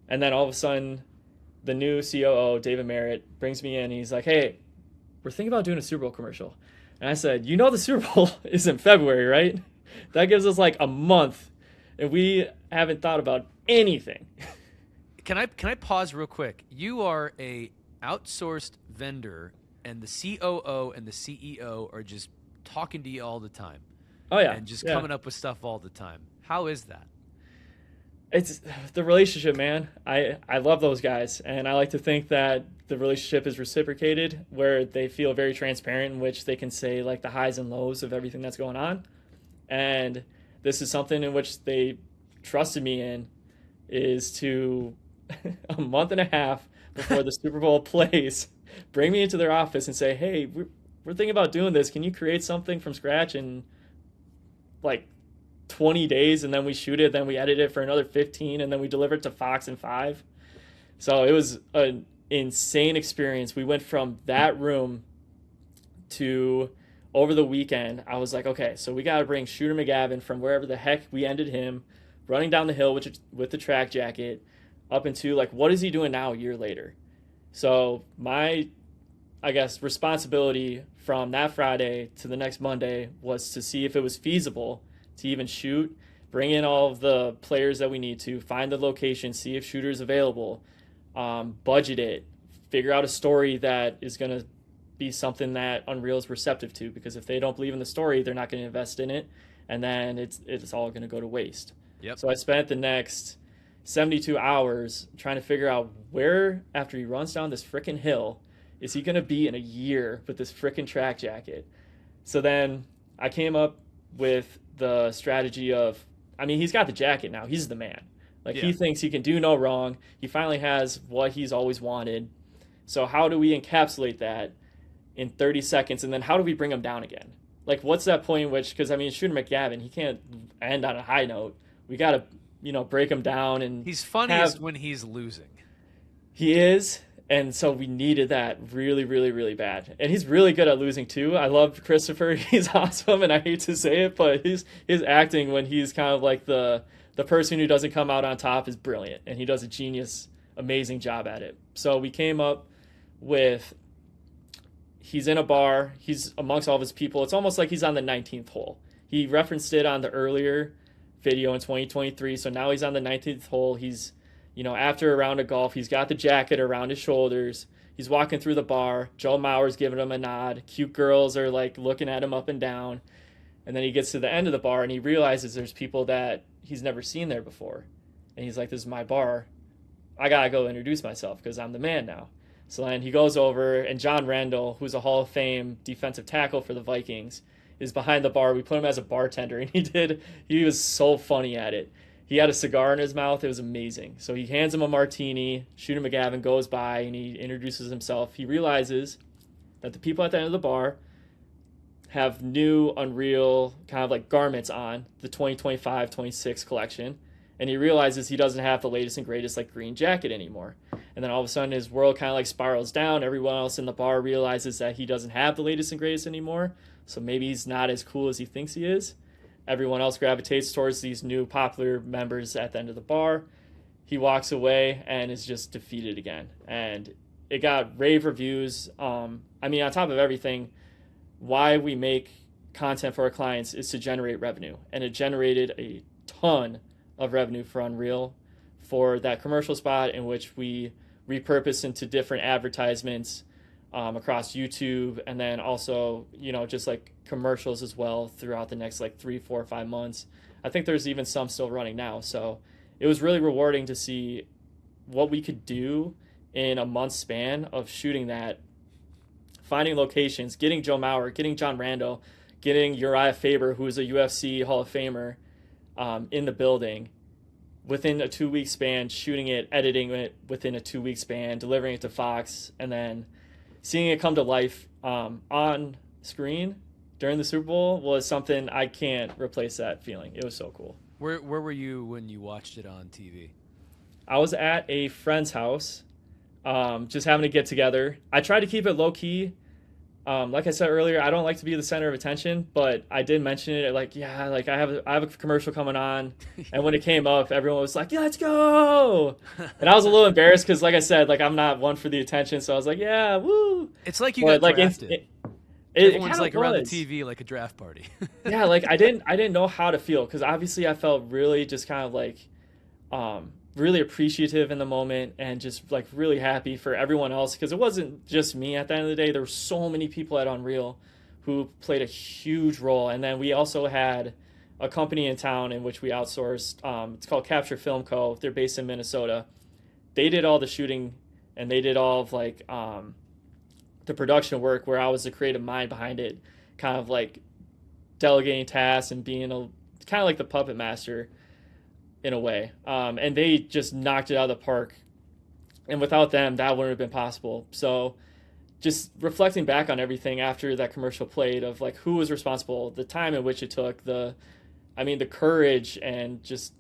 B: And then all of a sudden, the new COO, David Merritt, brings me in and he's like, "Hey, we're thinking about doing a Super Bowl commercial." And I said, "You know the Super Bowl is in February, right? That gives us like a month, and we haven't thought about anything."
A: Can I pause real quick? You are a outsourced vendor, and the COO and the CEO are just talking to you all the time.
B: Oh yeah,
A: And just
B: yeah.
A: coming up with stuff all the time. How is that?
B: It's the relationship, man. I love those guys, and I like to think that the relationship is reciprocated, where they feel very transparent, in which they can say like the highs and lows of everything that's going on. And this is something in which they trusted me in, is to a month and a half before the Super Bowl plays, bring me into their office and say, "Hey, we're thinking about doing this. Can you create something from scratch in like 20 days, and then we shoot it, then we edit it for another 15, and then we deliver it to Fox in 5." So it was an insane experience. We went from that room to over the weekend. I was like, okay, so we got to bring Shooter McGavin from wherever the heck we ended him, running down the hill with the track jacket, up into like, what is he doing now a year later? So my, I guess, responsibility from that Friday to the next Monday was to see if it was feasible to even shoot, bring in all of the players that we need to, find the location, see if Shooter's available, budget it, figure out a story that is going to be something that Unreal is receptive to, because if they don't believe in the story, they're not going to invest in it, and then it's all going to go to waste.
A: Yep.
B: So I spent the next 72 hours trying to figure out where, after he runs down this frickin' hill, is he going to be in a year with this frickin' track jacket. So then I came up with the strategy of, I mean, he's got the jacket now. He's the man. Like,
A: Yeah.
B: he thinks he can do no wrong. He finally has what he's always wanted. So how do we encapsulate that in 30 seconds? And then how do we bring him down again? Like, what's that point in which, because, I mean, Shooter McGavin, he can't end on a high note. We got to, break him down. And
A: He's funniest when he's losing.
B: he is. And so we needed that really, really, really bad. And he's really good at losing too. I love Christopher. He's awesome, and I hate to say it, but his acting when he's kind of like the person who doesn't come out on top is brilliant, and he does a genius, amazing job at it. So we came up with, he's in a bar, he's amongst all of his people. It's almost like he's on the 19th hole. He referenced it on the earlier video in 2023. So now he's on the 19th hole. He's after a round of golf, he's got the jacket around his shoulders. He's walking through the bar. Joe Mauer's giving him a nod. Cute girls are like looking at him up and down. And then he gets to the end of the bar and he realizes there's people that he's never seen there before. And he's like, "This is my bar. I gotta go introduce myself because I'm the man now." So then he goes over, and John Randall, who's a Hall of Fame defensive tackle for the Vikings, is behind the bar. We put him as a bartender, and he was so funny at it. He had a cigar in his mouth. It was amazing. So he hands him a martini. Shooter McGavin goes by, and he introduces himself. He realizes that the people at the end of the bar have new Unreal kind of like garments on, the 2025-26 collection. And he realizes he doesn't have the latest and greatest like green jacket anymore. And then all of a sudden his world kind of like spirals down. Everyone else in the bar realizes that he doesn't have the latest and greatest anymore. So maybe he's not as cool as he thinks he is. Everyone else gravitates towards these new popular members at the end of the bar. He walks away and is just defeated again. And it got rave reviews. On top of everything, why we make content for our clients is to generate revenue. And it generated a ton of revenue for Unreal for that commercial spot, in which we repurpose into different advertisements across YouTube, and then also, just like commercials as well throughout the next like 3, 4, 5 months. I think there's even some still running now. So it was really rewarding to see what we could do in a month span of shooting that, finding locations, getting Joe Mauer, getting John Rando, getting Uriah Faber, who is a UFC Hall of Famer, in the building within a 2-week span, shooting it, editing it within a 2-week span, delivering it to Fox, and then seeing it come to life on screen during the Super Bowl was something I can't replace that feeling. It was so cool.
A: Where were you when you watched it on TV?
B: I was at a friend's house, just having to get together. I tried to keep it low key. Like I said earlier, I don't like to be the center of attention, but I did mention it. Like, yeah, like I have a commercial coming on, and when it came up, everyone was like, "Yeah, let's go!" And I was a little embarrassed because, like I said, like I'm not one for the attention, so I was like, "Yeah, woo!"
A: It's like you got
B: like
A: drafted. Everyone's like around the TV like a draft party.
B: Yeah, like I didn't know how to feel because obviously I felt really just kind of like really appreciative in the moment and just like really happy for everyone else because it wasn't just me at the end of the day. There were so many people at Unreal who played a huge role. And then we also had a company in town in which we outsourced. It's called Capture Film Co. They're based in Minnesota. They did all the shooting and they did all of like the production work where I was the creative mind behind it, kind of like delegating tasks and being kind of like the puppet master in a way. And they just knocked it out of the park. And without them, that wouldn't have been possible. So just reflecting back on everything after that commercial played of like who was responsible, the time in which it took, the courage and just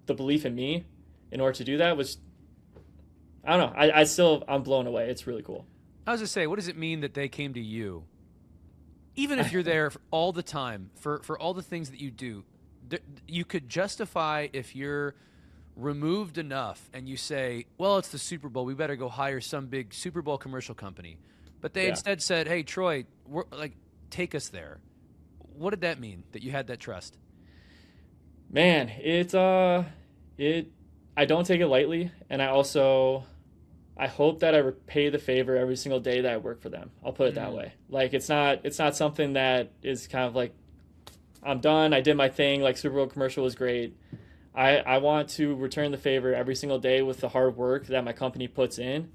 B: the belief in me in order to do that was, I don't know. I'm blown away. It's really cool.
A: I was going to say, what does it mean that they came to you? Even if you're there all the time for all the things that you do, you could justify if you're removed enough and you say, well, it's the Super Bowl, we better go hire some big Super Bowl commercial company. But they instead said, hey, Troy, take us there. What did that mean that you had that trust?
B: Man, I don't take it lightly. And I hope that I repay the favor every single day that I work for them. I'll put it that way. Like, it's not something that is kind of like, I'm done, I did my thing, like Super Bowl commercial was great. I want to return the favor every single day with the hard work that my company puts in.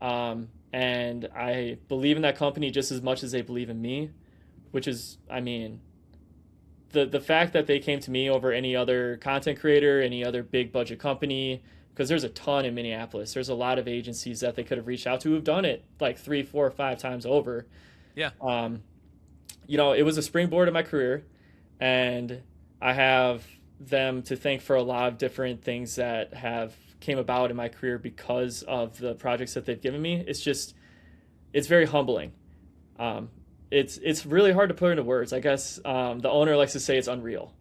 B: And I believe in that company just as much as they believe in me, which is, the fact that they came to me over any other content creator, any other big budget company, because there's a ton in Minneapolis. There's a lot of agencies that they could have reached out to who've done it like 3, 4, 5 times over.
A: Yeah.
B: It was a springboard in my career. And I have them to thank for a lot of different things that have came about in my career because of the projects that they've given me. It's very humbling. It's really hard to put into words. I guess the owner likes to say it's unreal.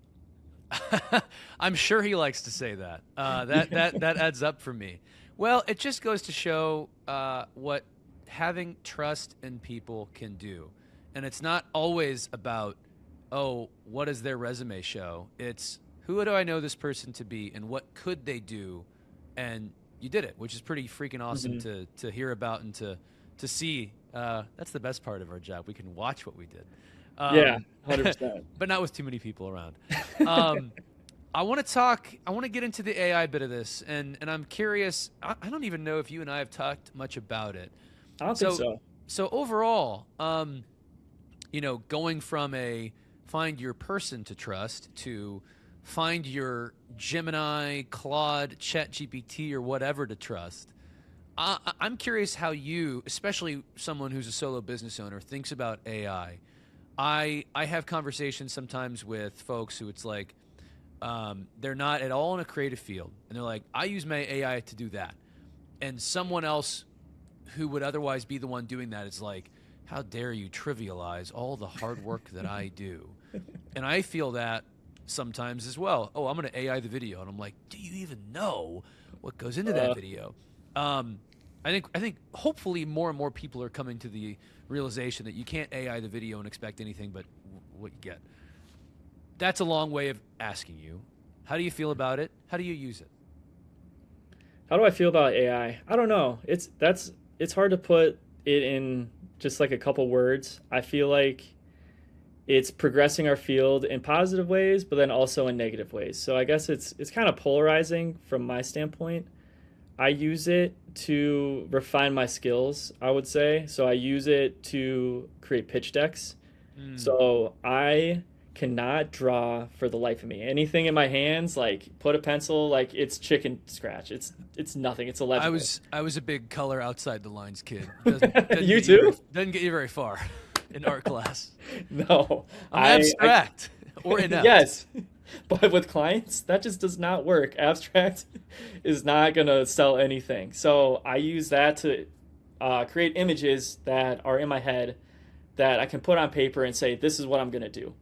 A: I'm sure he likes to say that. That adds up for me. Well, it just goes to show what having trust in people can do. And it's not always about, oh, what does their resume show? It's who do I know this person to be and what could they do? And you did it, which is pretty freaking awesome to hear about and to see. That's the best part of our job. We can watch what we did.
B: Yeah, 100%.
A: But not with too many people around. I want to get into the AI bit of this, and I'm curious. I don't even know if you and I have talked much about it.
B: I don't think so.
A: So overall, going from a find your person to trust to find your Gemini, Claude, ChatGPT, or whatever to trust. I'm curious how you, especially someone who's a solo business owner, thinks about AI. I have conversations sometimes with folks who it's like they're not at all in a creative field, and they're like, I use my AI to do that. And someone else who would otherwise be the one doing that is like, how dare you trivialize all the hard work that I do? And I feel that sometimes as well. Oh, I'm going to AI the video. And I'm like, do you even know what goes into that video? I think hopefully more and more people are coming to the realization that you can't AI the video and expect anything but what you get. That's a long way of asking you. How do you feel about it? How do you use it?
B: How do I feel about AI? I don't know. It's hard to put it in just like a couple words. I feel like it's progressing our field in positive ways, but then also in negative ways. So I guess it's kind of polarizing from my standpoint. I use it to refine my skills, I would say. So I use it to create pitch decks.
A: Mm.
B: So I cannot draw for the life of me. Anything in my hands, like put a pencil, like it's chicken scratch. It's nothing. It's illegible.
A: I was a big color outside the lines kid.
B: You too?
A: Doesn't get you very far in art class.
B: No.
A: I'm
B: I
A: abstract or inept.
B: yes. But with clients, that just does not work. Abstract is not going to sell anything. So I use that to create images that are in my head that I can put on paper and say, this is what I'm going to do.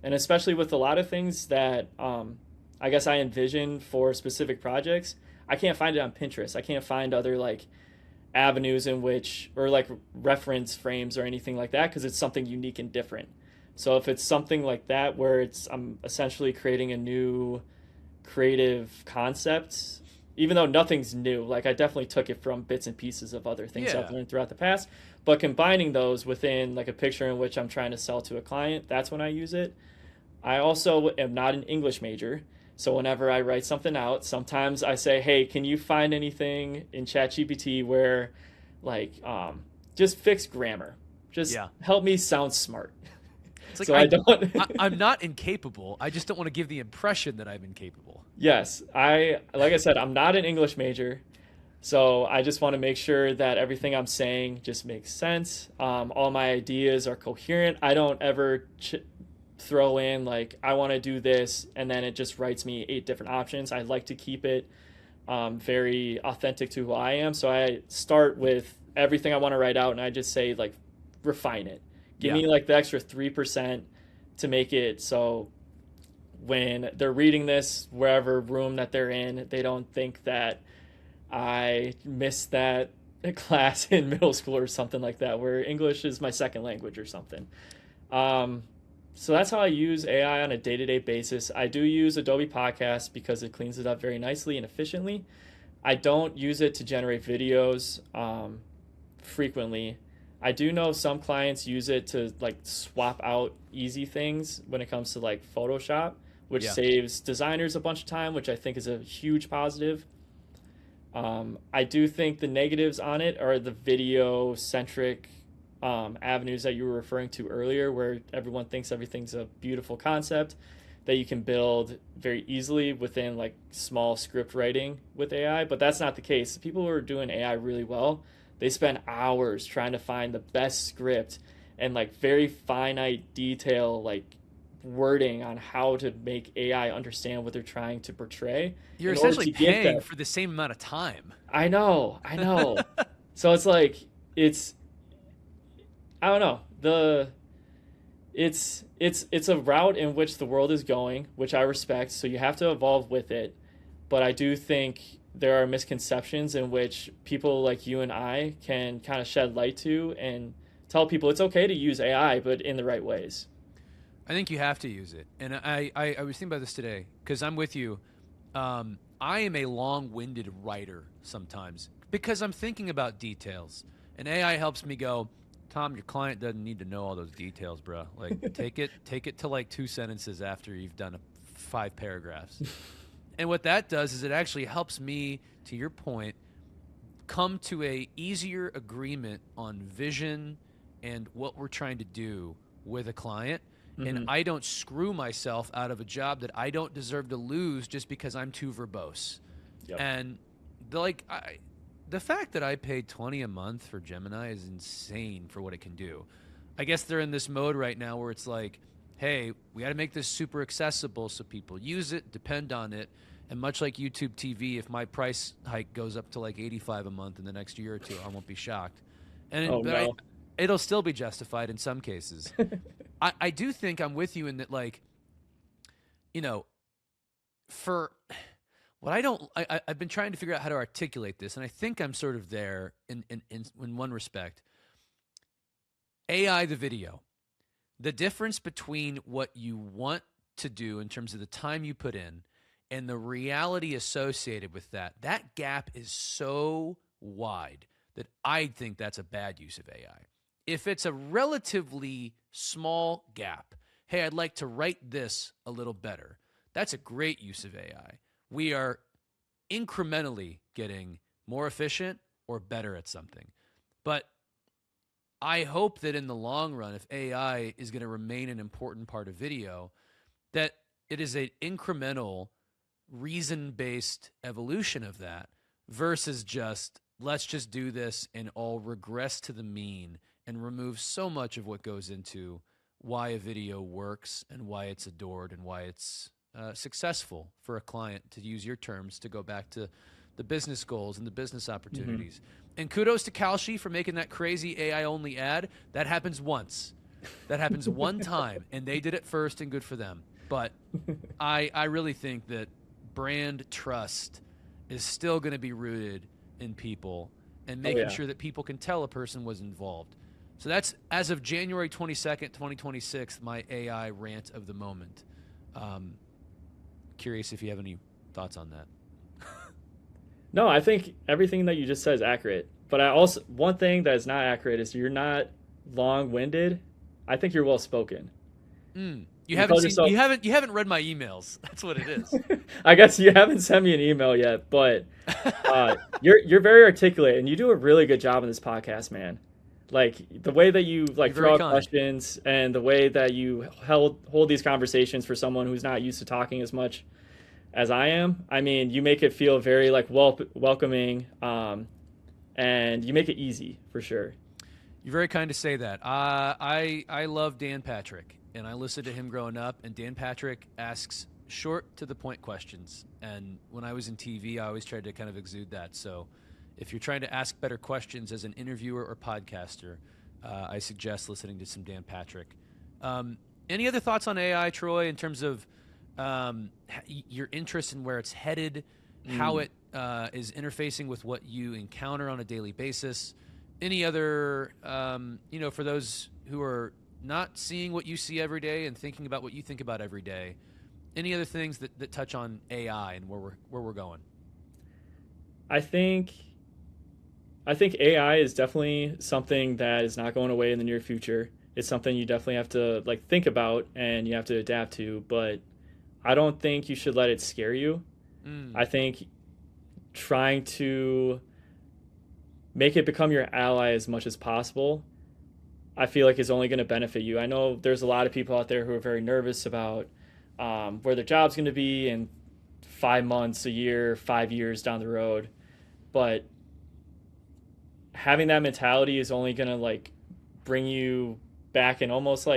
B: And especially with a lot of things that I guess I envision for specific projects, I can't find it on Pinterest. I can't find other like avenues in which, or like reference frames or anything like that, because it's something unique and different. So if it's something like that where I'm essentially creating a new creative concept, even though nothing's new, like I definitely took it from bits and pieces of other things
A: Yeah.
B: I've learned throughout the past, but combining those within like a picture in which I'm trying to sell to a client, that's when I use it. I also am not an English major. So whenever I write something out, sometimes I say, "Hey, can you find anything in ChatGPT where like just fix grammar. Just
A: Yeah.
B: help me sound smart."
A: It's like
B: So I don't
A: I'm not incapable. I just don't want to give the impression that I'm incapable.
B: Yes, like I said, I'm not an English major. So I just want to make sure that everything I'm saying just makes sense. All my ideas are coherent. I don't ever throw in like I want to do this and then it just writes me 8 different options. I like to keep it very authentic to who I am. So I start with everything I want to write out and I just say like refine it. Give
A: Yeah.
B: me like the extra 3% to make it so when they're reading this, wherever room that they're in, they don't think that I missed that class in middle school or something like that, where English is my second language or something. Um, so that's how I use AI on a day-to-day basis. I do use Adobe Podcast because it cleans it up very nicely and efficiently. I don't use it to generate videos frequently. I do know some clients use it to like swap out easy things when it comes to like Photoshop, which
A: Yeah.
B: saves designers a bunch of time, which I think is a huge positive. I do think the negatives on it are the video centric avenues that you were referring to earlier, where everyone thinks everything's a beautiful concept that you can build very easily within like small script writing with AI. But that's not the case. People who are doing AI really well, they spend hours trying to find the best script and like very finite detail, like wording on how to make AI understand what they're trying to portray
A: You're
B: in order
A: essentially
B: to get
A: paying
B: that.
A: for the same amount of time.
B: I know. So it's like it's I don't know. It's a route in which the world is going, which I respect, so you have to evolve with it. But I do think there are misconceptions in which people like you and I can kind of shed light to and tell people it's okay to use AI, but in the right ways.
A: I think you have to use it. And I was thinking about this today because I'm with you. I am a long winded writer sometimes because I'm thinking about details. And AI helps me go, Tom, your client doesn't need to know all those details, bro. Like, take it to like 2 sentences after you've done 5 paragraphs. And what that does is it actually helps me, to your point, come to a easier agreement on vision and what we're trying to do with a client. And
B: Hmm.
A: I don't screw myself out of a job that I don't deserve to lose just because I'm too verbose.
B: Yep.
A: And the fact that I paid 20 a month for Gemini is insane for what it can do. I guess they're in this mode right now where it's like, hey, we got to make this super accessible so people use it, depend on it. And much like YouTube TV, if my price hike goes up to like 85 a month in the next year or two, I won't be shocked.
B: Oh no.
A: It'll still be justified in some cases. I do think I'm with you in that, like, you know, for what I've been trying to figure out how to articulate this, and I think I'm sort of there in one respect. AI, the video, the difference between what you want to do in terms of the time you put in and the reality associated with that gap is so wide that I think that's a bad use of AI. If it's a relatively small gap, hey, I'd like to write this a little better, that's a great use of AI. We are incrementally getting more efficient, or better at something. But I hope that in the long run, if AI is going to remain an important part of video, that it is an incremental, reason-based evolution of that versus just, let's just do this and all regress to the mean and remove so much of what goes into why a video works and why it's adored and why it's successful for a client, to use your terms, to go back to the business goals and the business opportunities. And kudos to Kalshi for making that crazy AI-only ad. That happens once. That happens one time, and they did it first, and good for them. But I really think that brand trust is still going to be rooted in people and making sure that people can tell a person was involved. So that's, as of January 22nd, 2026, my AI rant of the moment. Curious if you have any thoughts on that.
B: No, I think everything that you just said is accurate. But I also, one thing that is not accurate is you're not long-winded. I think you're well-spoken.
A: You haven't read my emails. That's what it is.
B: I guess you haven't sent me an email yet, but you're very articulate, and you do a really good job in this podcast, man. Like the way that you throw out questions, and the way that you hold these conversations for someone who's not used to talking as much as I am. I mean, you make it feel very welcoming, and you make it easy for sure.
A: You're very kind to say that. I love Dan Patrick, and I listened to him growing up, and Dan Patrick asks short to the point questions. And when I was in TV, I always tried to kind of exude that. So if you're trying to ask better questions as an interviewer or podcaster, I suggest listening to some Dan Patrick. Any other thoughts on AI, Troy, in terms of your interest in where it's headed, how it is interfacing with what you encounter on a daily basis? Any other, for those who are not seeing what you see every day and thinking about what you think about every day, any other things that touch on AI and where we're going?
B: I think AI is definitely something that is not going away in the near future. It's something you definitely have to think about and you have to adapt to, but I don't think you should let it scare you. I think trying to make it become your ally as much as possible, I feel like is only going to benefit you. I know there's a lot of people out there who are very nervous about where their job's going to be in 5 months, a year, 5 years down the road. But having that mentality is only going to bring you back and almost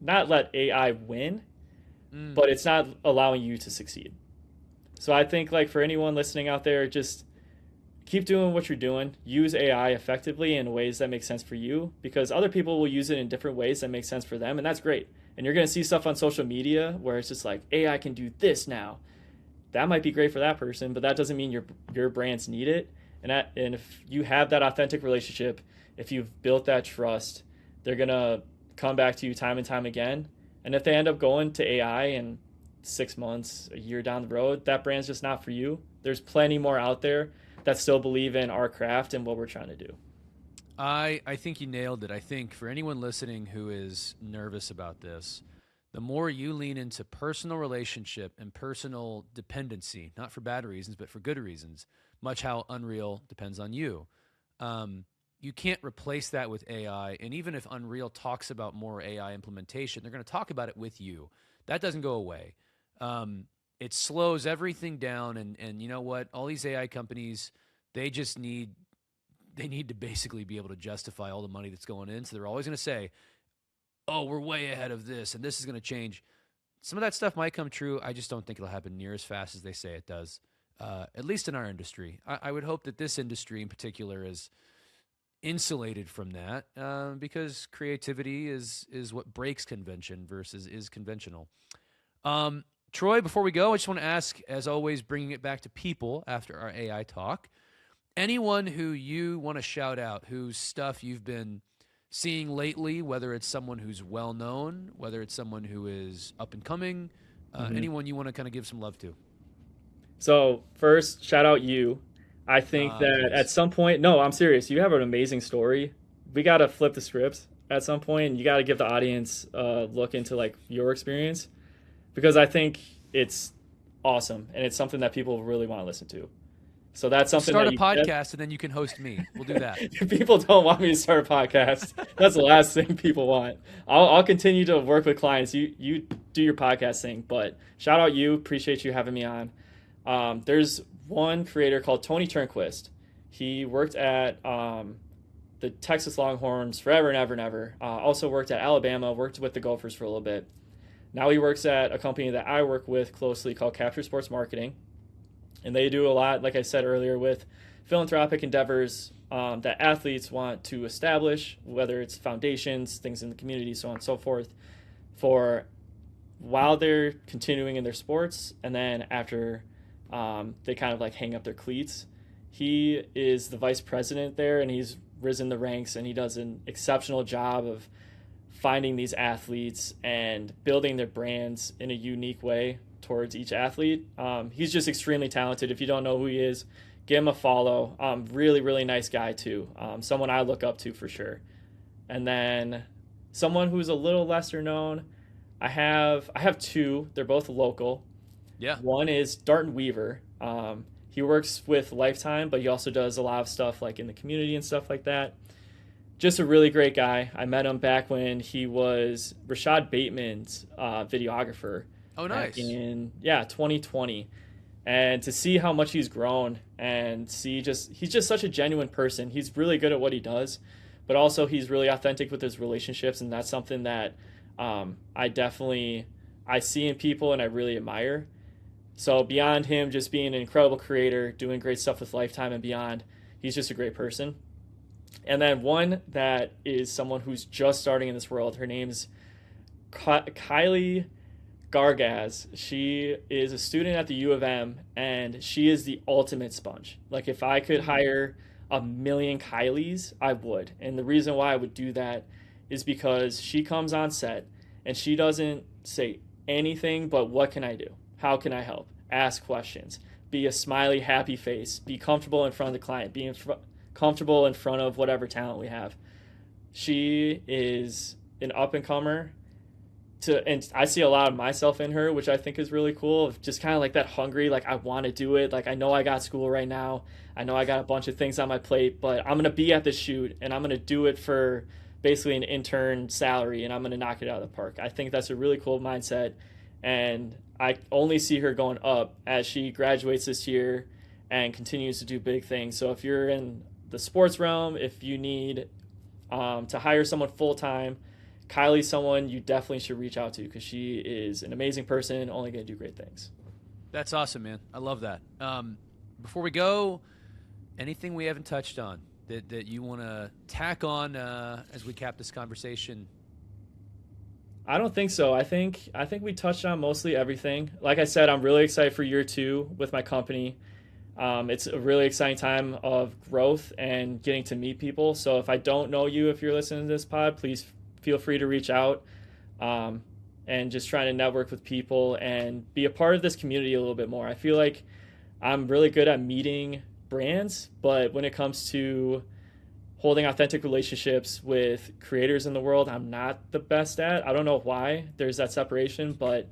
B: not let AI win, but it's not allowing you to succeed. So I think for anyone listening out there, just keep doing what you're doing. Use AI effectively in ways that make sense for you, because other people will use it in different ways that make sense for them, and that's great. And you're going to see stuff on social media where it's just AI can do this now. That might be great for that person, but that doesn't mean your brands need it. And if you have that authentic relationship, if you've built that trust, they're going to come back to you time and time again. And if they end up going to AI in 6 months, a year down the road, that brand's just not for you. There's plenty more out there that still believe in our craft and what we're trying to do.
A: I think you nailed it. I think for anyone listening who is nervous about this, the more you lean into personal relationship and personal dependency, not for bad reasons, but for good reasons, much how Unreal depends on you. You can't replace that with AI. And even if Unreal talks about more AI implementation, they're going to talk about it with you. That doesn't go away. It slows everything down. And you know what? All these AI companies, they need to basically be able to justify all the money that's going in. So they're always going to say, oh, we're way ahead of this, and this is going to change. Some of that stuff might come true. I just don't think it'll happen near as fast as they say it does, at least in our industry. I would hope that this industry in particular is insulated from that, because creativity is what breaks convention versus is conventional. Troy, before we go, I just want to ask, as always, bringing it back to people after our AI talk, anyone who you want to shout out, whose stuff you've been seeing lately, whether it's someone who's well-known, whether it's someone who is up and coming, anyone you want to kind of give some love to.
B: So first, shout out you. I think that at some point, no, I'm serious. You have an amazing story. We got to flip the script at some point, and you got to give the audience a look into your experience, because I think it's awesome and it's something that people really want to listen to. So that's something
A: Start
B: that
A: a podcast and then you can host me. We'll do that.
B: People don't want me to start a podcast. That's the last thing people want. I'll continue to work with clients. You do your podcast thing, but shout out you. Appreciate you having me on. There's one creator called Tony Turnquist. He worked at the Texas Longhorns forever and ever and ever. Also worked at Alabama, worked with the Gophers for a little bit. Now he works at a company that I work with closely called Capture Sports Marketing. And they do a lot, like I said earlier, with philanthropic endeavors that athletes want to establish, whether it's foundations, things in the community, so on and so forth, for while they're continuing in their sports, and then after they kind of like hang up their cleats. He is the vice president there, and he's risen the ranks, and he does an exceptional job of finding these athletes and building their brands in a unique way towards each athlete. He's just extremely talented. If you don't know who he is, give him a follow. Really, really nice guy too. Someone I look up to for sure. And then someone who's a little lesser known, I have two. They're both local.
A: Yeah.
B: One is Darton Weaver. He works with Lifetime, but he also does a lot of stuff like in the community and stuff like that. Just a really great guy. I met him back when he was Rashad Bateman's videographer.
A: Oh, nice.
B: Back in 2020. And to see how much he's grown and he's just such a genuine person. He's really good at what he does, but also he's really authentic with his relationships, and that's something that I see in people and I really admire. So beyond him just being an incredible creator, doing great stuff with Lifetime and beyond, he's just a great person. And then one that is someone who's just starting in this world, her name's Kylie Gargaz. She is a student at the U of M, and she is the ultimate sponge. Like, if I could hire 1 million Kylies, I would. And the reason why I would do that is because she comes on set and she doesn't say anything but, what can I do? How can I help? Ask questions. Be a smiley, happy face. Be comfortable in front of the client. Be comfortable in front of whatever talent we have. She is an up-and-comer. And I see a lot of myself in her, which I think is really cool. Just kind of like that hungry, like, I want to do it. Like, I know I got school right now. I know I got a bunch of things on my plate, but I'm going to be at the shoot, and I'm going to do it for basically an intern salary, and I'm going to knock it out of the park. I think that's a really cool mindset, and I only see her going up as she graduates this year and continues to do big things. So if you're in the sports realm, if you need to hire someone full-time, Kylie's someone you definitely should reach out to, because she is an amazing person, only going to do great things.
A: That's awesome, man. I love that. Before we go, anything we haven't touched on that you want to tack on as we cap this conversation?
B: I don't think so. I think we touched on mostly everything. Like I said, I'm really excited for year 2 with my company. It's a really exciting time of growth and getting to meet people. So if I don't know you, if you're listening to this pod, please feel free to reach out, and just trying to network with people and be a part of this community a little bit more. I feel like I'm really good at meeting brands, but when it comes to holding authentic relationships with creators in the world, I'm not the best at. I don't know why there's that separation, but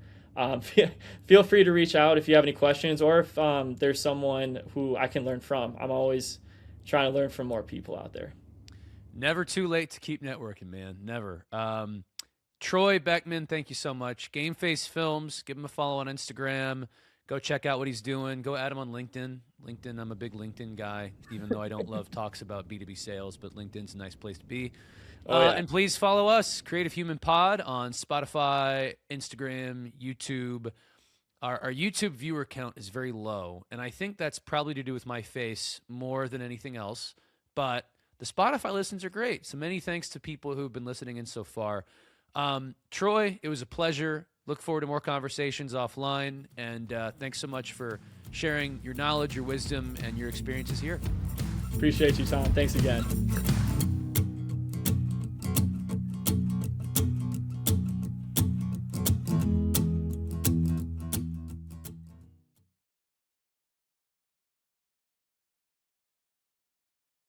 B: feel free to reach out if you have any questions, or if there's someone who I can learn from. I'm always trying to learn from more people out there.
A: Never too late to keep networking, man. Never. Troy Beckman, thank you so much. Gameface Films, give him a follow on Instagram. Go check out what he's doing. Go add him on LinkedIn. I'm a big LinkedIn guy, even though I don't love talks about B2B sales, but LinkedIn's a nice place to be. And please follow us, Creative Human Pod, on Spotify, Instagram, YouTube. Our YouTube viewer count is very low, and I think that's probably to do with my face more than anything else, but the Spotify listens are great. So many thanks to people who've been listening in so far. Troy, it was a pleasure. Look forward to more conversations offline. And thanks so much for sharing your knowledge, your wisdom, and your experiences here.
B: Appreciate you, Tom. Thanks again.